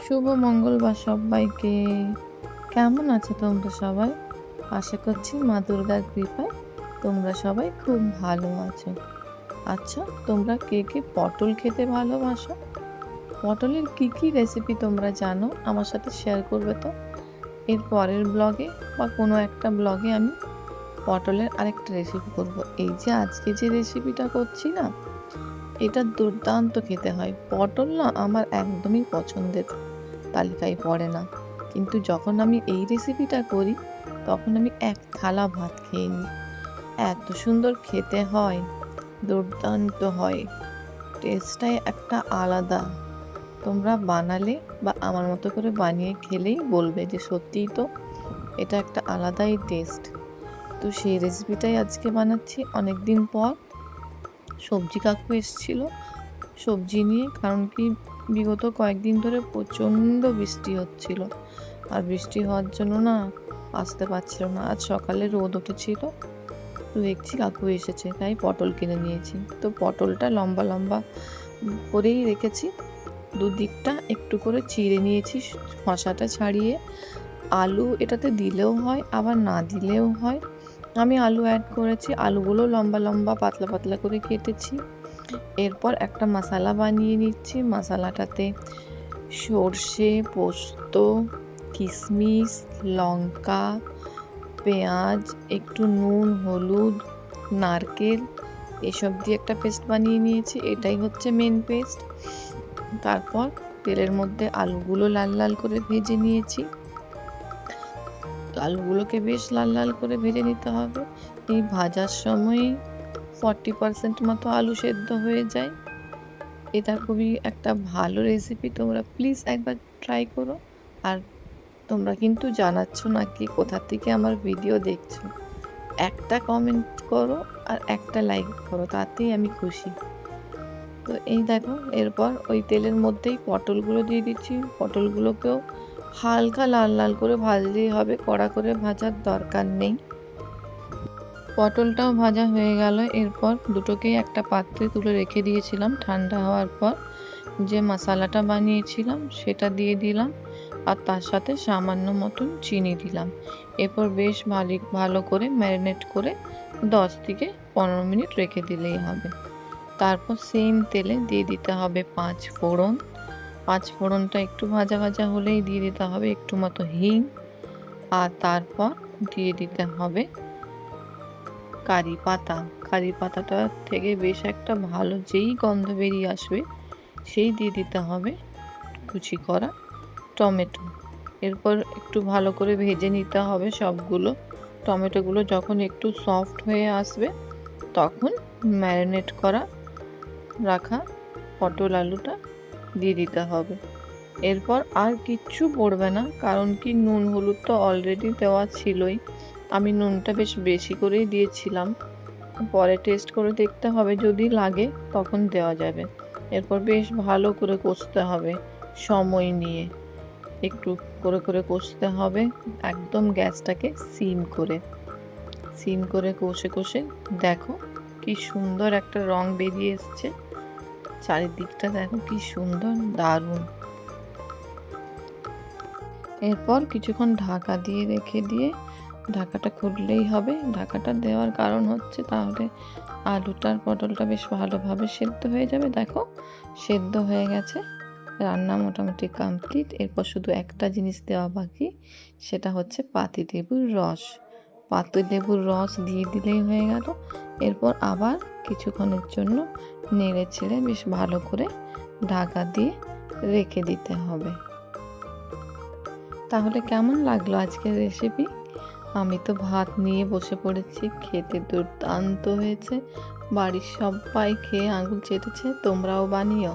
শুভ মঙ্গলবার সবাইকে। কেমন আছো তোমরা সবাই? আশা করছি মা দুর্গার কৃপায় তোমরা সবাই খুব ভালো আছো। আচ্ছা, তোমরা কে কে পটল খেতে ভালোবাসো? পটলের কি রেসিপি তোমরা জানো আমার সাথে শেয়ার করবে তো? এর পরের ব্লগে বা কোনো একটা ব্লগে আমি পটলের আরেকটা রেসিপি করব। এই যে আজকে যে রেসিপিটা করছি না, এটা দুর্দান্ত খেতে হয়। পটল না আমার একদমই পছন্দের তালিকায় পড়ে না, কিন্তু যখন আমি এই রেসিপিটা করি তখন আমি এক থালা ভাত খেয়ে নিই। এত সুন্দর খেতে হয়, দুর্দান্ত হয়, টেস্টটাই একটা আলাদা। তোমরা বানালে বা আমার মতো করে বানিয়ে খেলেই বলবে যে সত্যিই তো এটা একটা আলাদাই টেস্ট। তো সেই রেসিপিটাই আজকে বানাচ্ছি অনেকদিন পর। সবজি কাকু এসেছিল সবজি নিয়ে, কারণ কি বিগত কয়েকদিন ধরে প্রচণ্ড বৃষ্টি হচ্ছিল, আর বৃষ্টি হওয়ার জন্য না আসতে পারছিল না। আজ সকালে রোদ উঠেছিল, তো দেখছি কাকু এসেছে, তাই পটল কিনে নিয়েছি। তো পটলটা লম্বা লম্বা করেই রেখেছি, দুদিকটা একটু করে চিড়ে নিয়েছি খোসাটা ছাড়িয়ে। আলু এটাতে দিলেও হয় আবার না দিলেও হয়, আমি আলু অ্যাড করেছি। আলুগুলো লম্বা লম্বা পাতলা পাতলা করে কেটেছি। এরপর একটা মশলা বানিয়ে নিচ্ছি। মশলাটাতে সর্ষে, পোস্ত, কিশমিশ, লঙ্কা, পেঁয়াজ, একটু নুন, হলুদ, নারকেল এসব দিয়ে একটা পেস্ট বানিয়ে নিয়েছি। এটাই হচ্ছে মেন পেস্ট। তারপর তেলের মধ্যে আলুগুলো লাল লাল করে ভেজে নিয়েছি। আলুগুলোকে বেশ লাল লাল করে ভেজে নিতে হবে। এই ভাজার সময়ই 40% মতো আলু সেদ্ধ হয়ে যায়। এটা খুবই একটা ভালো রেসিপি, তোমরা প্লিজ একবার ট্রাই করো। আর তোমরা কিন্তু জানাচ্ছ না কি কোথা থেকে আমার ভিডিও দেখছো। একটা কমেন্ট করো আর একটা লাইক করো, তাতেই আমি খুশি। তো এই দেখো, এরপর ওই তেলের মধ্যেই পটলগুলো দিয়ে দিচ্ছি। পটলগুলোকেও হালকা লাল লাল করে ভাজলেই হবে, কড়া করে ভাজার দরকার নেই। পটলটাও ভাজা হয়ে গেল। এরপর দুটোকেই একটা পাত্রে তুলে রেখে দিয়েছিলাম। ঠান্ডা হওয়ার পর যে মশলাটা বানিয়েছিলাম সেটা দিয়ে দিলাম, আর তার সাথে সামান্য মতন চিনি দিলাম। এরপর বেশ ভালো করে ম্যারিনেট করে 10 থেকে 15 মিনিট রেখে দিলেই হবে। তারপর সেম তেলে দিয়ে দিতে হবে 5 ফোড়ন। 5 ফোড়নটা একটু ভাজা ভাজা হলেই দিয়ে দিতে হবে একটু মতো হিং, আর তারপর দিয়ে দিতে হবে কারি পাতা। কারি পাতাটা থেকে বেশ একটা ভালো যেই গন্ধ বেরিয়ে আসবে সেই দিয়ে দিতে হবে কুচি করা টমেটো। এরপর একটু ভালো করে ভেজে নিতে হবে সবগুলো। টমেটোগুলো যখন একটু সফট হয়ে আসবে তখন ম্যারিনেট করা রাখা পটল আলুটা দিয়ে দিতে হবে। এরপর আর কিচ্ছু পড়বে না, কারণ কি নুন হলুদ তো অলরেডি দেওয়া ছিলই। আমি নুনটা বেশ বেশি করেই দিয়েছিলাম, পরে টেস্ট করে দেখতে হবে, যদি লাগে তখন দেওয়া যাবে। এরপর বেশ ভালো করে কষতে হবে, সময় নিয়ে একটু করে করে কষতে হবে, একদম গ্যাসটাকে সিম করে কষে কষে দেখো কি সুন্দর একটা রং বেরিয়ে এসছে। চারিদিকটা দেখো কি সুন্দর, দারুণ। এরপর কিছুক্ষণ ঢাকা দিয়ে রেখে দিয়ে ঢাকাটা খুললেই হবে। ঢাকাটা দেওয়ার কারণ হচ্ছে তাহলে আলুটার পটলটা বেশ ভালোভাবে সেদ্ধ হয়ে যাবে। দেখো সেদ্ধ হয়ে গেছে, রান্না মোটামুটি কমপ্লিট। এরপর শুধু একটা জিনিস দেওয়া বাকি, সেটা হচ্ছে পাতিলেবুর রস। পাতিলেবুর রস দিয়ে দিলেই হয়ে গেল। এরপর আবার কিছুক্ষণের জন্য নেড়ে ছেড়ে বেশ ভালো করে ঢাকা দিয়ে রেখে দিতে হবে। তাহলে কেমন লাগলো আজকের রেসিপি? আমি তো ভাত নিয়ে বসে পড়েছি, খেতে দুর্দান্ত হয়েছে। বাড়ির সবাই খেয়ে আঙুল চেটেছে। তোমরাও বানিও।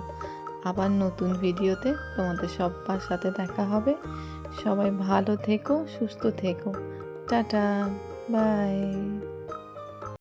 আবার নতুন ভিডিওতে তোমাদের সবার সাথে দেখা হবে। সবাই ভালো থেকো, সুস্থ থেকো। Tata, by.